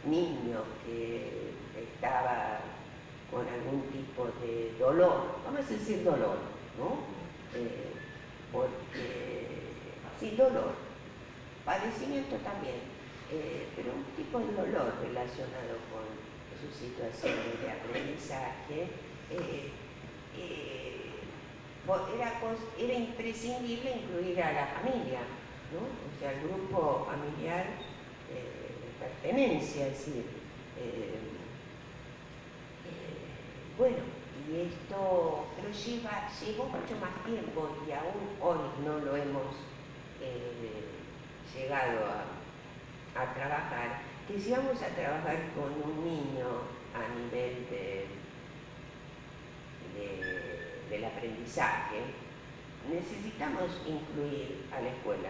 niño que estaba con algún tipo de dolor, vamos a decir dolor, ¿no? Porque, sí, dolor, padecimiento también, pero un tipo de dolor relacionado con sus situaciones de aprendizaje, era imprescindible incluir a la familia, ¿no? O sea, el grupo familiar de pertenencia, es decir, bueno, y esto, pero llevó mucho más tiempo y aún hoy no lo hemos llegado a trabajar, que si vamos a trabajar con un niño a nivel del aprendizaje, necesitamos incluir a la escuela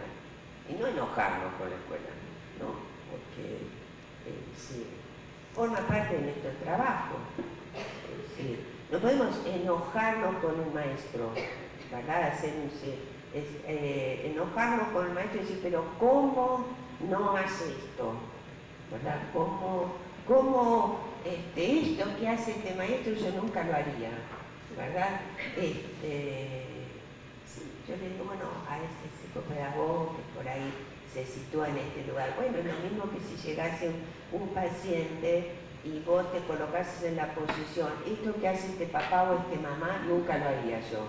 y no enojarnos con la escuela, ¿no? Porque sí, forma parte de nuestro trabajo. Sí, no podemos enojarnos con un maestro, ¿verdad? Enojarnos con el maestro y decir, pero ¿cómo no hace esto? ¿Verdad? ¿Cómo esto que hace este maestro yo nunca lo haría? ¿Verdad? Sí, yo le digo, bueno, a ese psicopedagogo que por ahí se sitúa en este lugar, bueno, es lo mismo que si llegase un paciente y vos te colocas en la posición, esto que hace este papá o este mamá nunca lo haría yo.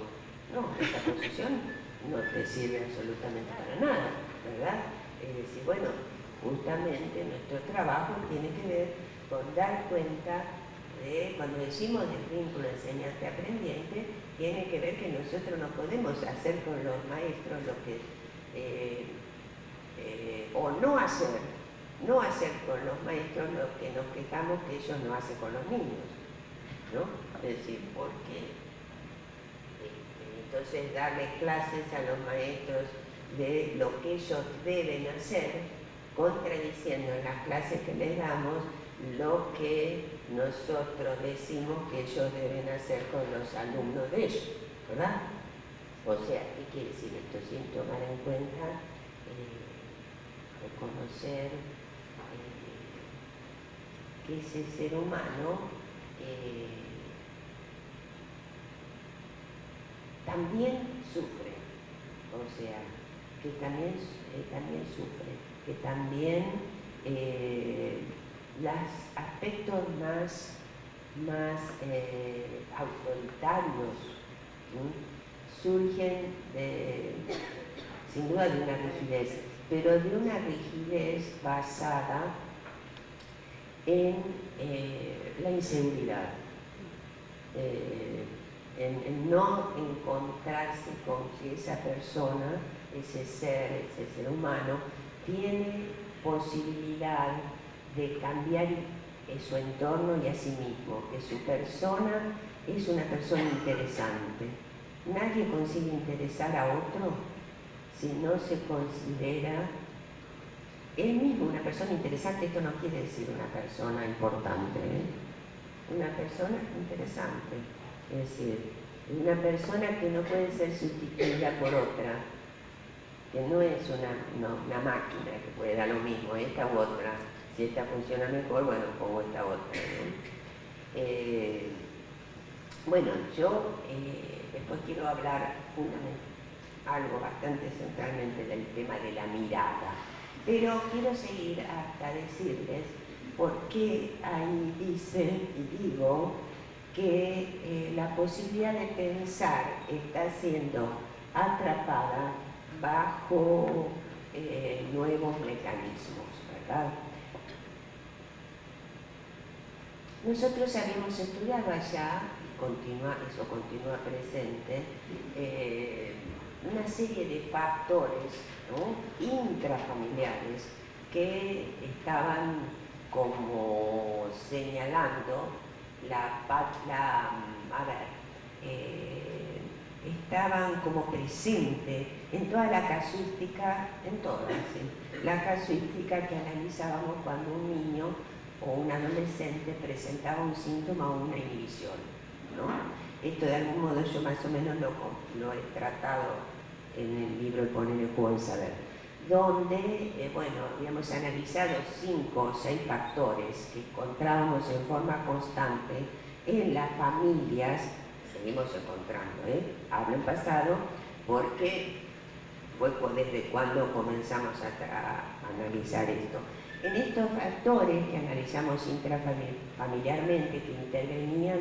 No, esa posición no te sirve absolutamente para nada, ¿verdad? Es decir, bueno, justamente nuestro trabajo tiene que ver con dar cuenta de, cuando decimos del vínculo enseñante-aprendiente, tiene que ver que nosotros no podemos hacer con los maestros lo que, o no hacer con los maestros lo que nos quejamos que ellos no hacen con los niños, ¿no? Es decir, porque entonces darles clases a los maestros de lo que ellos deben hacer, contradiciendo en las clases que les damos lo que nosotros decimos que ellos deben hacer con los alumnos de ellos, ¿verdad? O sea, ¿qué quiere decir esto? Sin tomar en cuenta, reconocer que ese ser humano también sufre, o sea, que también sufre, que también los aspectos más autoritarios, ¿sí? Surgen sin duda de una rigidez, pero de una rigidez basada en la inseguridad, en no encontrarse con que esa persona, ese ser humano, tiene posibilidad de cambiar su entorno y a sí mismo, que su persona es una persona interesante. Nadie consigue interesar a otro si no se considera él mismo una persona interesante. Esto no quiere decir una persona importante, una persona interesante, es decir, una persona que no puede ser sustituida por otra, que no es una máquina que puede dar lo mismo, esta u otra. Si esta funciona mejor, bueno, pongo esta otra, ¿no? Bueno, yo después quiero hablar algo bastante centralmente del tema de la mirada, pero quiero seguir hasta decirles por qué ahí dice y digo que la posibilidad de pensar está siendo atrapada bajo nuevos mecanismos, ¿verdad? Nosotros habíamos estudiado allá, y eso continúa presente, una serie de factores, ¿no?, intrafamiliares que estaban como señalando estaban como presentes en toda la casuística, en todas, ¿sí?, la casuística que analizábamos cuando un niño o un adolescente presentaba un síntoma o una inhibición, ¿no? Esto de algún modo yo más o menos lo he tratado en el libro El poner el juego en saber. donde, bueno, habíamos analizado 5 o 6 factores que encontrábamos en forma constante en las familias, seguimos encontrando, hablo en pasado, porque fue desde cuando comenzamos a analizar esto. En estos factores que analizamos intrafamiliarmente, que intervenían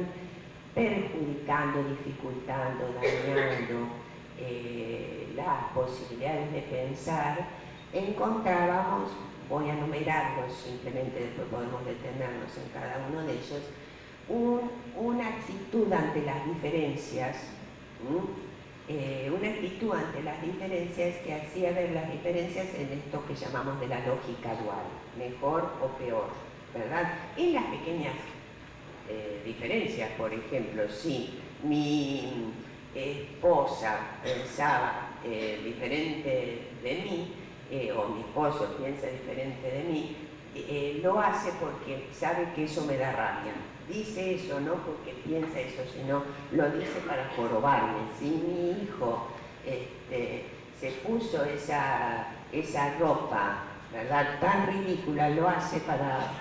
perjudicando, dificultando, dañando las posibilidades de pensar, encontrábamos, voy a numerarlos simplemente, después podemos detenernos en cada uno de ellos, una actitud ante las diferencias, una actitud ante las diferencias que hacía ver las diferencias en esto que llamamos de la lógica dual, mejor o peor, ¿verdad? En las pequeñas diferencias, por ejemplo, si mi esposa pensaba diferente de mí, o mi esposo piensa diferente de mí, lo hace porque sabe que eso me da rabia. Dice eso no porque piensa eso, sino lo dice para jorobarme. Si mi hijo se puso esa ropa, ¿verdad?, tan ridícula, lo hace para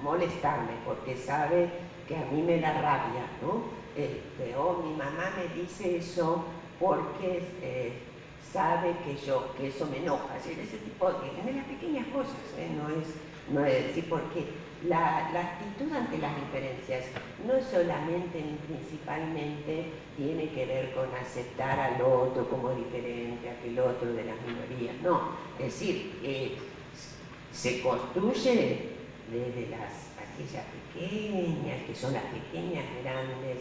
molestarme porque sabe que a mí me da rabia, ¿no? O mi mamá me dice eso porque sabe que eso me enoja. Es decir, ese tipo de las pequeñas cosas, no es decir, porque la actitud ante las diferencias no solamente ni principalmente tiene que ver con aceptar al otro como diferente, aquel otro de las minorías, no, es decir, se construye desde aquellas pequeñas, que son las pequeñas grandes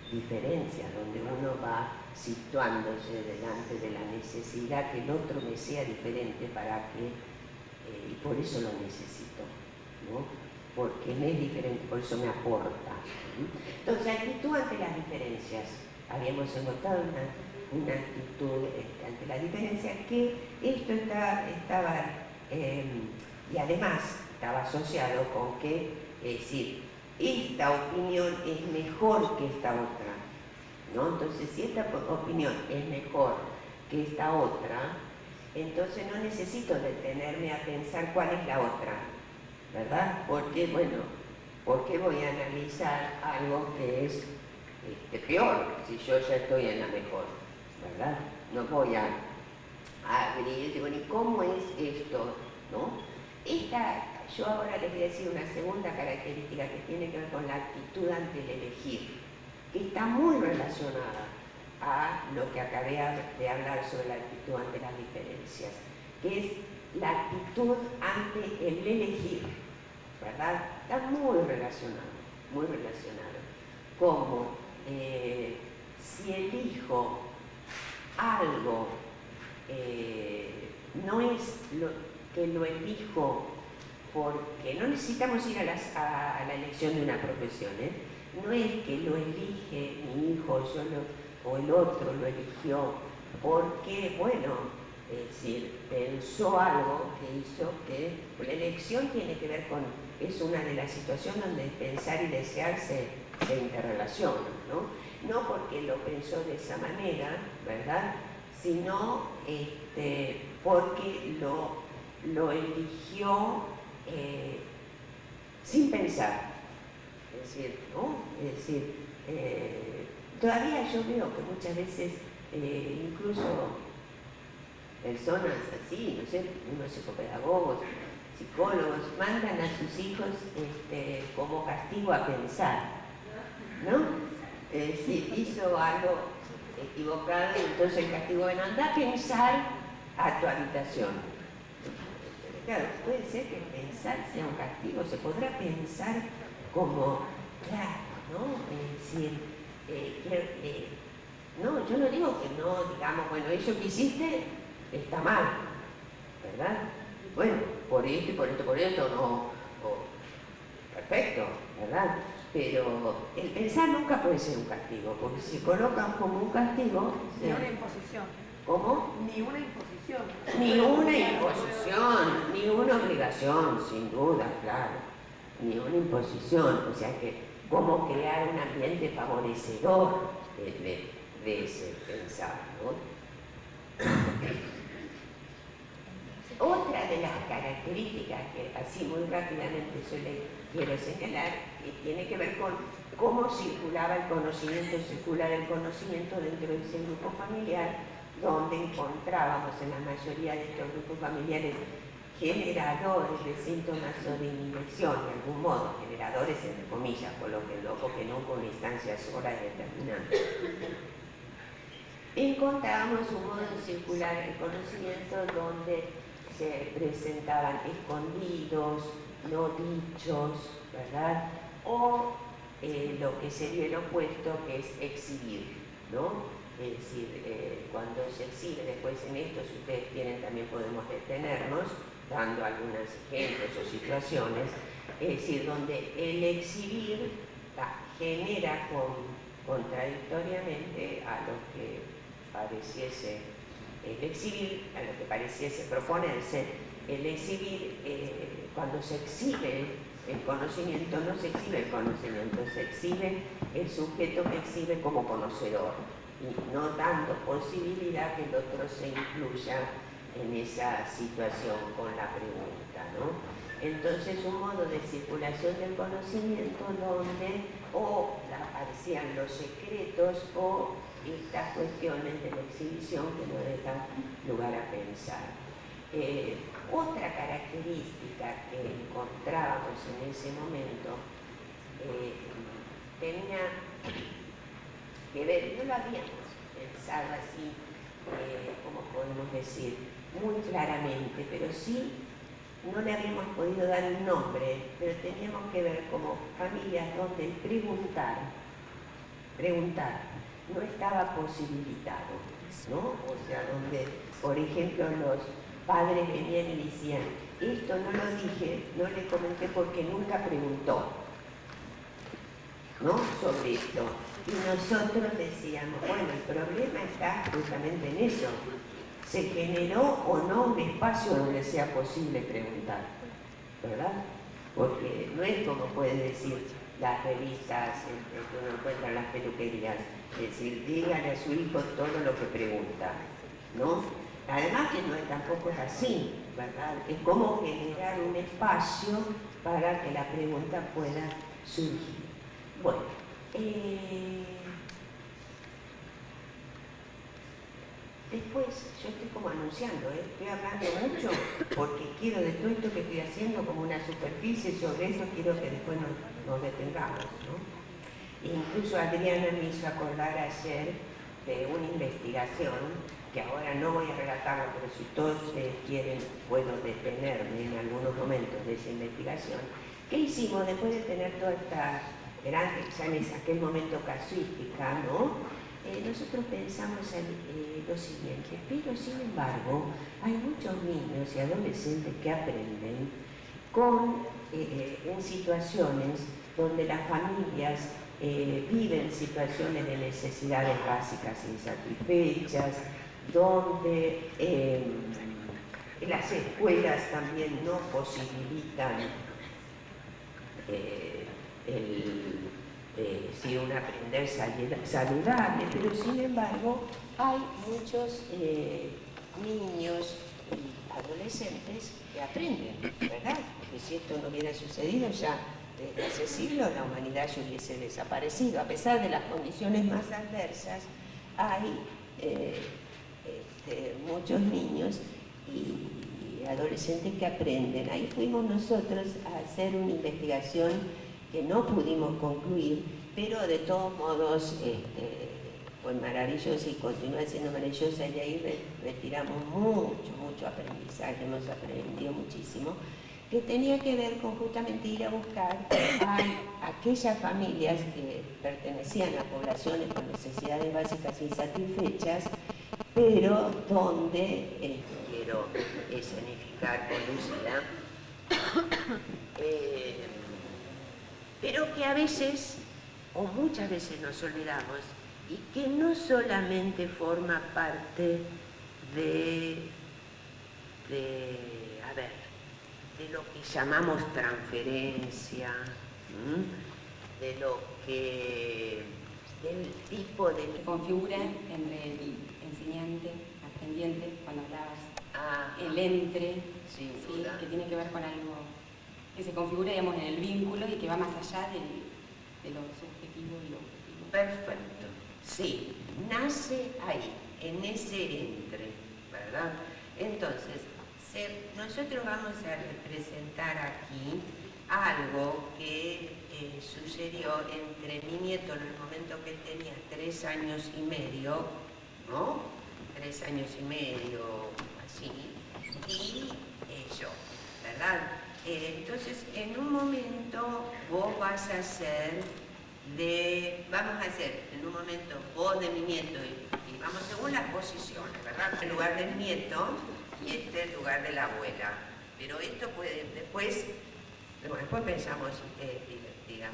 diferencias, donde uno va situándose delante de la necesidad que el otro me sea diferente para que, y por eso lo necesito, ¿no? Porque me es diferente, por eso me aporta. Entonces, actitud ante las diferencias. Habíamos encontrado una actitud ante las diferencias que esto estaba, y además estaba asociado con que, es decir, esta opinión es mejor que esta otra, ¿no? Entonces, si esta opinión es mejor que esta otra, entonces no necesito detenerme a pensar cuál es la otra, ¿verdad? Porque, bueno, ¿por qué voy a analizar algo que es peor si yo ya estoy en la mejor, ¿verdad? No voy a abrir, digo, ¿y cómo es esto, no? Yo ahora les voy a decir una segunda característica que tiene que ver con la actitud ante el elegir, que está muy relacionada a lo que acabé de hablar sobre la actitud ante las diferencias, que es la actitud ante el elegir, ¿verdad? Está muy relacionado, como si elijo algo, no es que lo elijo porque no necesitamos ir a la elección de una profesión, no es que lo elige mi hijo o el otro lo eligió porque, bueno, es decir, pensó algo que hizo que la elección tiene que ver con, es una de las situaciones donde pensar y desear se interrelacionan, ¿no? No porque lo pensó de esa manera, ¿verdad?, sino porque lo eligió sin pensar, es decir, ¿no? Es decir, todavía yo veo que muchas veces incluso personas así, no sé, unos psicopedagogos, psicólogos, mandan a sus hijos como castigo a pensar, ¿no? Es decir, hizo algo equivocado y entonces el castigo, bueno, anda a pensar a tu habitación. Claro, puede ser que pensar sea un castigo, se podrá pensar como, claro, ¿no? Es decir, no, yo no digo que no, digamos, bueno, eso que hiciste está mal, ¿verdad? Bueno, por esto y por esto, no, perfecto, ¿verdad? Pero el pensar nunca puede ser un castigo, porque si colocan como un castigo... Ni una imposición. ¿Cómo? Ni una imposición. Ni una imposición, ni una obligación, sin duda, claro. Ni una imposición, o sea que cómo crear un ambiente favorecedor de ese pensar, ¿no? Otra de las características que así muy rápidamente yo le quiero señalar tiene que ver con cómo circulaba el conocimiento, circular el conocimiento dentro de ese grupo familiar, donde encontrábamos en la mayoría de estos grupos familiares generadores de síntomas o de inhibición, de algún modo, generadores entre comillas, porque no con una instancia sola y determinante. Encontrábamos un modo de circular el conocimiento donde se presentaban escondidos, no dichos, ¿verdad? O lo que sería el opuesto, que es exhibir, ¿no? Es decir, cuando se exhibe, después en esto, si ustedes quieren, también podemos detenernos, dando algunos ejemplos o situaciones, es decir, donde el exhibir genera contradictoriamente a lo que pareciese el exhibir, a lo que pareciese proponerse, el exhibir, cuando se exhibe el conocimiento, no se exhibe el conocimiento, se exhibe el sujeto que exhibe como conocedor, y no dando posibilidad que el otro se incluya en esa situación con la pregunta, ¿no? Entonces, un modo de circulación del conocimiento donde o aparecían los secretos o estas cuestiones de la exhibición que no dejan lugar a pensar. Otra característica que encontrábamos en ese momento tenía que ver, no lo habíamos pensado así, como podemos decir, muy claramente, pero sí no le habíamos podido dar un nombre, pero teníamos que ver como familias donde el preguntar no estaba posibilitado, ¿no? O sea, donde, por ejemplo, los padres venían y decían, esto no lo dije, no le comenté porque nunca preguntó, ¿no? Sobre esto. Y nosotros decíamos, bueno, el problema está justamente en eso. ¿Se generó o no un espacio donde sea posible preguntar? ¿Verdad? Porque no es como pueden decir las revistas que uno encuentra en las peluquerías, es decir, dígale a su hijo todo lo que pregunta, ¿no? Además que no, tampoco es así, ¿verdad? Es como generar un espacio para que la pregunta pueda surgir. Bueno, después, yo estoy como anunciando, estoy hablando mucho porque quiero de todo esto que estoy haciendo como una superficie, sobre eso quiero que después nos detengamos, ¿no? Incluso Adriana me hizo acordar ayer de una investigación, que ahora no voy a relatarla, pero si todos quieren puedo detenerme en algunos momentos de esa investigación, que hicimos después de tener toda esta gran, ya en aquel momento casuística, ¿no? Nosotros pensamos lo siguiente, pero sin embargo hay muchos niños y adolescentes que aprenden en situaciones donde las familias viven situaciones de necesidades básicas insatisfechas, donde las escuelas también no posibilitan un aprender saludable, pero sin embargo hay muchos niños y adolescentes que aprenden, ¿verdad? Porque si esto no hubiera sucedido ya desde hace siglos, la humanidad ya hubiese desaparecido. A pesar de las condiciones más adversas, hay muchos niños y adolescentes que aprenden. Ahí fuimos nosotros a hacer una investigación que no pudimos concluir, pero de todos modos fue maravillosa y continúa siendo maravillosa, y de ahí retiramos mucho aprendizaje, hemos aprendido muchísimo, que tenía que ver con justamente ir a buscar a aquellas familias que pertenecían a poblaciones con necesidades básicas insatisfechas, pero donde, quiero escenificar con lucidez, pero que a veces, o muchas veces nos olvidamos, y que no solamente forma parte de lo que llamamos transferencia, del tipo de... Se configura entre el enseñante, aprendiente, cuando hablabas el entre, sin ¿sí? duda. Que tiene que ver con algo que se configura, digamos, en el vínculo y que va más allá de lo subjetivo y lo objetivo. Perfecto. Sí, nace ahí, en ese entre, ¿verdad? Entonces, nosotros vamos a representar aquí algo que sucedió entre mi nieto en el momento que tenía 3 años y medio, ¿no? 3 años y medio, así, y yo, ¿verdad? Entonces, en un momento vos vas a ser vamos a hacer en un momento vos de mi nieto y vamos según las posiciones, ¿verdad? El lugar del nieto y el lugar de la abuela. Pero esto puede, después pensamos, digan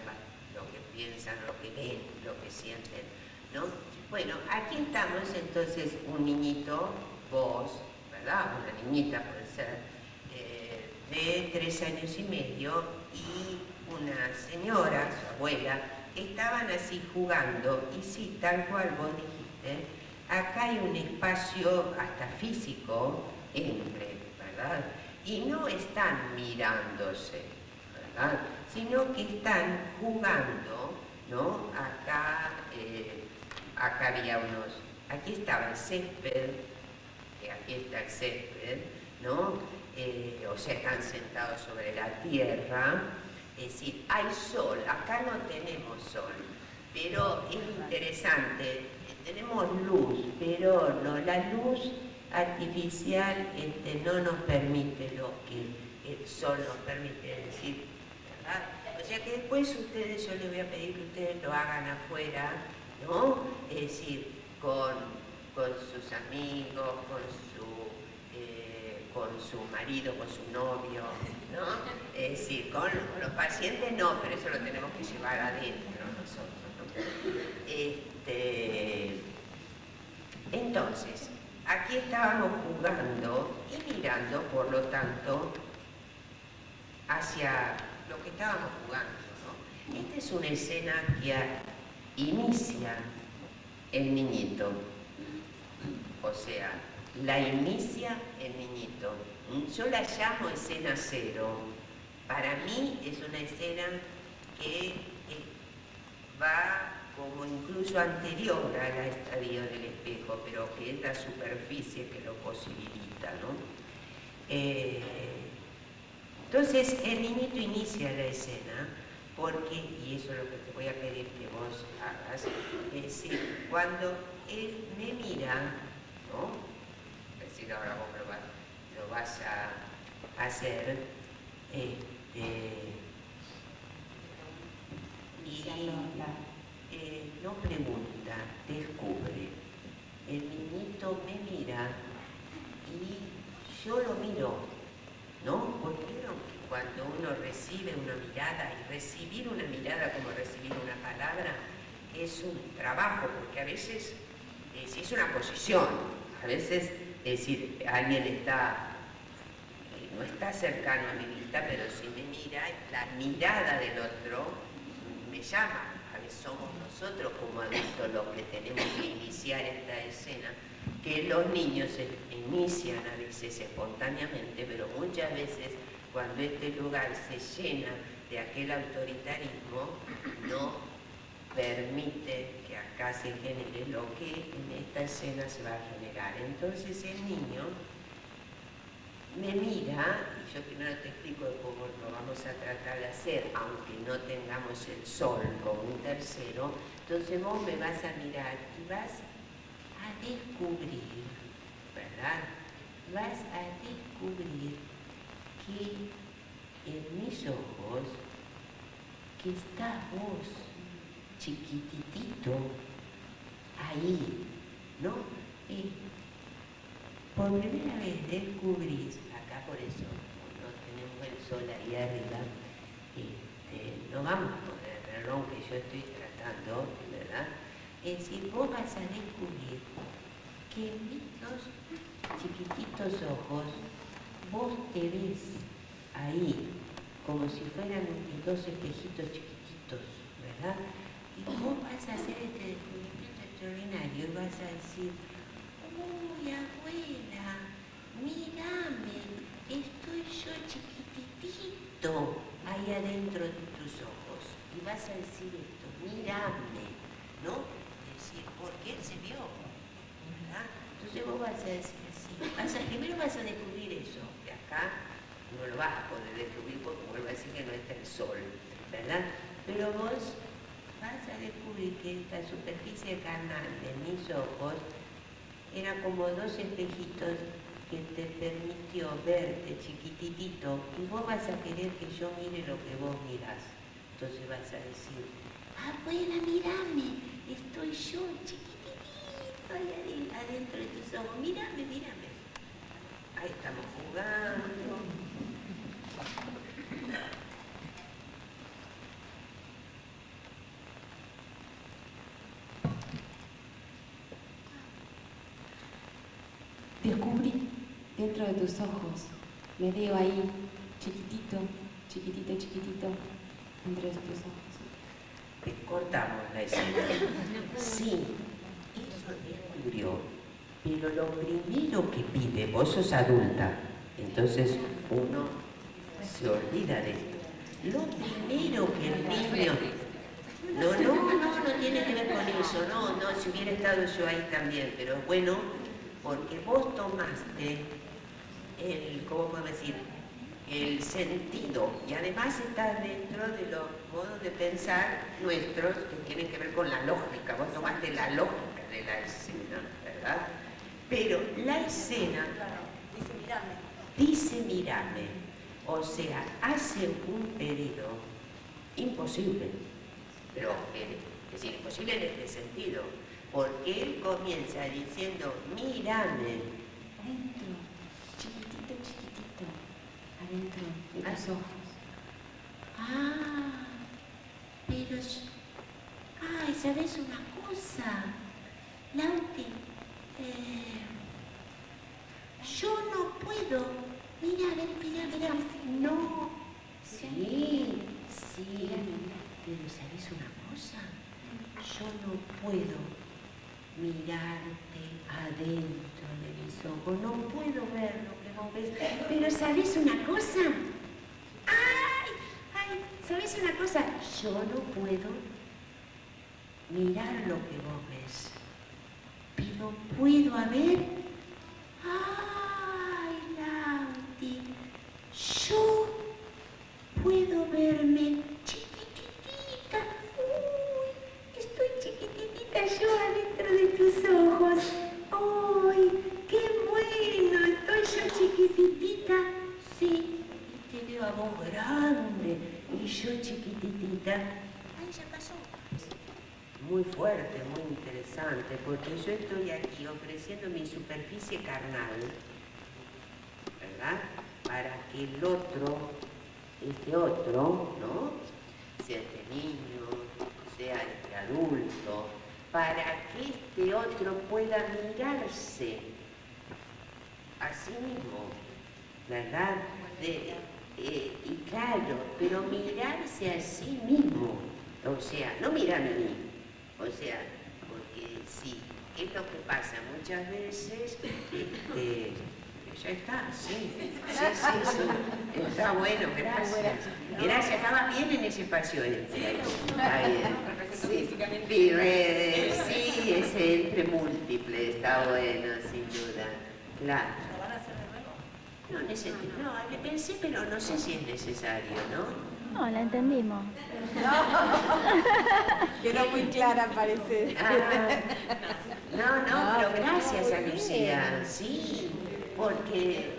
lo que piensan, lo que ven, lo que sienten, ¿no? Bueno, aquí estamos entonces un niñito, vos, ¿verdad? Una niñita puede ser, de 3 años y medio y una señora, su abuela, estaban así jugando y sí, tal cual vos dijiste, acá hay un espacio hasta físico entre, ¿verdad? Y no están mirándose, ¿verdad? Sino que están jugando, ¿no? Acá había aquí estaba el césped, aquí está el césped, ¿no? O sea, están sentados sobre la tierra. Es decir, hay sol, acá no tenemos sol, pero es interesante, tenemos luz, pero no, la luz artificial no nos permite lo que el sol nos permite, decir, ¿verdad? O sea que después ustedes, yo les voy a pedir que ustedes lo hagan afuera, ¿no? Es decir, con sus amigos, con su marido, con su novio, ¿no? Es decir, con los pacientes no, pero eso lo tenemos que llevar adentro nosotros, ¿no? Entonces, aquí estábamos jugando y mirando, por lo tanto, hacia lo que estábamos jugando, ¿no? Esta es una escena que inicia el niñito, o sea, la inicia el niñito. Yo la llamo escena cero. Para mí es una escena que va como incluso anterior al estadio del espejo, pero que es la superficie que lo posibilita, ¿no? Entonces el niñito inicia la escena porque, y eso es lo que te voy a pedir que vos hagas, es decir, cuando él me mira, ¿no? Es decir, ahora vos lo vas a hacer, no pregunta, descubre. El niñito me mira y yo lo miro, ¿no? Porque cuando uno recibe una mirada, y recibir una mirada como recibir una palabra, es un trabajo, porque a veces es una posición, a veces, es decir, alguien no está cercano a mi vista, pero si me mira, la mirada del otro me llama. A veces somos nosotros como adultos los que tenemos que iniciar esta escena, que los niños se inician a veces espontáneamente, pero muchas veces cuando este lugar se llena de aquel autoritarismo, no permite que acá se genere lo que en esta escena se va a generar. Entonces el niño me mira, y yo primero te explico cómo lo vamos a tratar de hacer, aunque no tengamos el sol como un tercero, entonces vos me vas a mirar y vas a descubrir, ¿verdad? Vas a descubrir que en mis ojos, que estás vos, chiquititito, ahí, ¿no? Y por primera vez descubrís, acá por eso, como no tenemos el sol ahí arriba, no vamos a poder verlo, aunque yo estoy tratando, ¿verdad? Es decir, vos vas a descubrir que en estos chiquititos ojos vos te ves ahí, como si fueran 2 espejitos chiquititos, ¿verdad? Y vos vas a hacer este descubrimiento extraordinario y vas a decir, ¡uy, abuela! mírame, estoy yo chiquititito ahí adentro de tus ojos. Y vas a decir esto, mírame, ¿no? Decir, porque él se vio, ¿verdad? Entonces vos vas a decir así, primero vas a descubrir eso, que acá no lo vas a poder descubrir porque vuelvo a decir que no está el sol, ¿verdad? Pero vos vas a descubrir que esta superficie carnal de mis ojos era como dos espejitos que te permitió verte chiquititito y vos vas a querer que yo mire lo que vos mirás. Entonces vas a decir, abuela, mírame, estoy yo chiquititito ahí adentro de tus ojos, mírame, mírame. Ahí estamos jugando. Descubrí dentro de tus ojos, me veo ahí, chiquitito, chiquitito, chiquitito, dentro de tus ojos. Cortamos la escena. Sí, eso descubrió, pero lo primero que pide, vos sos adulta, entonces uno se olvida de esto. Lo primero que el niño... No tiene que ver con eso, no, si hubiera estado yo ahí también, pero bueno, porque vos tomaste ¿cómo puedo decir? El sentido, y además está dentro de los modos de pensar nuestros que tienen que ver con la lógica. Vos tomaste la lógica de la escena, ¿verdad? Pero la escena dice mírame, o sea, hace un pedido imposible, pero es decir, imposible en este sentido, porque él comienza diciendo mírame. Adentro, chiquitito, chiquitito, adentro de tus ojos. Pero... Ay, ¿sabes una cosa? Lauti, yo no puedo. Mira, no. Sí. Pero ¿sabes una cosa? Yo no puedo mirarte adentro de mis ojos. No puedo ver lo que vos ves. Pero ¿sabes una cosa? ¡Ay! ¿Sabes una cosa? Yo no puedo mirar lo que vos ves. Pero puedo haber... ¡Ay, Lauti! Yo puedo verme chiquitita. ¡Uy! Estoy chiquitita yo adentro de tus ojos. ¡Ay! ¡Qué bueno! Estoy yo chiquitita. Sí, y te veo a vos grande y yo chiquitita. Ay, ya pasó. Muy fuerte, muy interesante, porque yo estoy aquí ofreciendo mi superficie carnal, ¿verdad? Para que el otro, este otro, ¿no? Sea este niño, sea este adulto, para que este otro pueda mirarse a sí mismo, ¿verdad? Y claro, pero mirarse a sí mismo, o sea, no mirarme a mí, o sea, porque sí, es lo que pasa muchas veces, ya está, sí, está bueno, gracias. Gracias, estaba bien en ese espacio entre. Está bien. Sí, ese entre múltiple, está bueno, sin duda. Claro. No, le pensé, pero no sé si es necesario, ¿no? No, la entendimos. Quedó muy clara, parece. Pero gracias a Lucía, sí, porque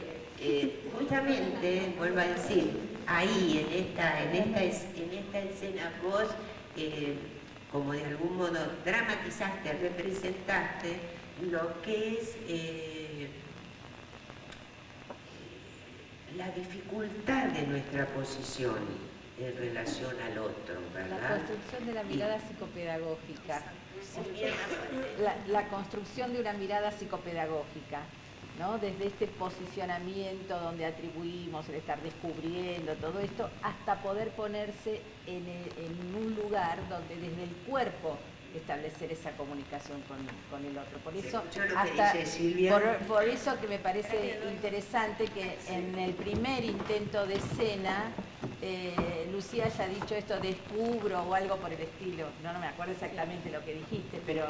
justamente, vuelvo a decir, ahí, en esta escena, vos, como de algún modo dramatizaste, representaste lo que es la dificultad de nuestra posición en relación al otro, ¿verdad? La construcción de la mirada psicopedagógica. La construcción de una mirada psicopedagógica, ¿no? Desde este posicionamiento donde atribuimos el estar descubriendo todo esto, hasta poder ponerse en un lugar donde desde el cuerpo establecer esa comunicación con el otro. Por eso, Yo lo que dice Silvia. por eso que me parece interesante que en el primer intento de escena, Lucía haya dicho esto, descubro o algo por el estilo. No me acuerdo exactamente lo que dijiste, pero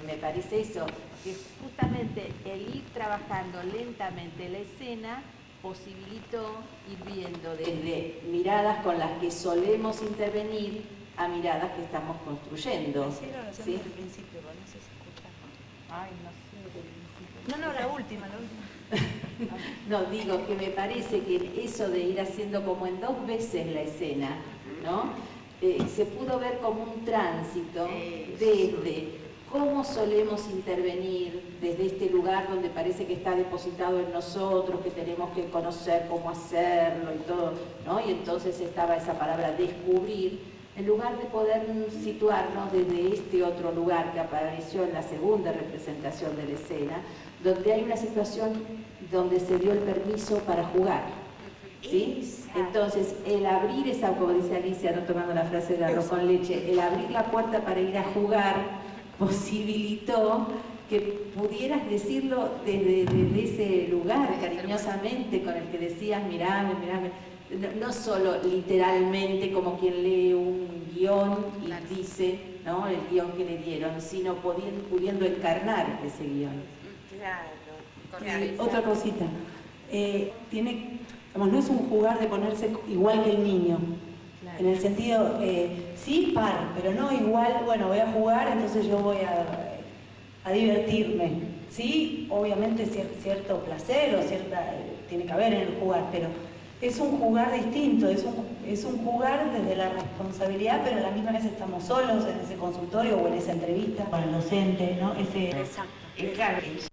me parece eso, que justamente el ir trabajando lentamente la escena posibilitó ir viendo desde miradas con las que solemos intervenir a miradas que estamos construyendo. Sí, ¿sí? al principio, no sé si escucharon. Ay, no sé, del principio. No, la última. No, digo que me parece que eso de ir haciendo como en 2 veces la escena, ¿no? Se pudo ver como un tránsito desde cómo solemos intervenir desde este lugar donde parece que está depositado en nosotros, que tenemos que conocer cómo hacerlo y todo, ¿no? Y entonces estaba esa palabra descubrir, en lugar de poder situarnos desde este otro lugar que apareció en la segunda representación de la escena, donde hay una situación donde se dio el permiso para jugar, ¿sí? Entonces, el abrir esa, como dice Alicia, no tomando la frase de arroz con leche, el abrir la puerta para ir a jugar posibilitó que pudieras decirlo desde ese lugar, cariñosamente, con el que decías, mirame, no solo literalmente como quien lee un guión y dice, ¿no?, el guión que le dieron, sino pudiendo encarnar ese guión. Claro. Otra cosita, no es un jugar de ponerse igual que el niño. Claro. En el sentido, sí, par, pero no igual, bueno, voy a jugar, entonces yo voy a divertirme. Sí, obviamente cierto placer o tiene que haber en el jugar, pero es un jugar distinto, es un jugar desde la responsabilidad, pero a la misma vez estamos solos en ese consultorio o en esa entrevista con el docente, ¿no? Exacto.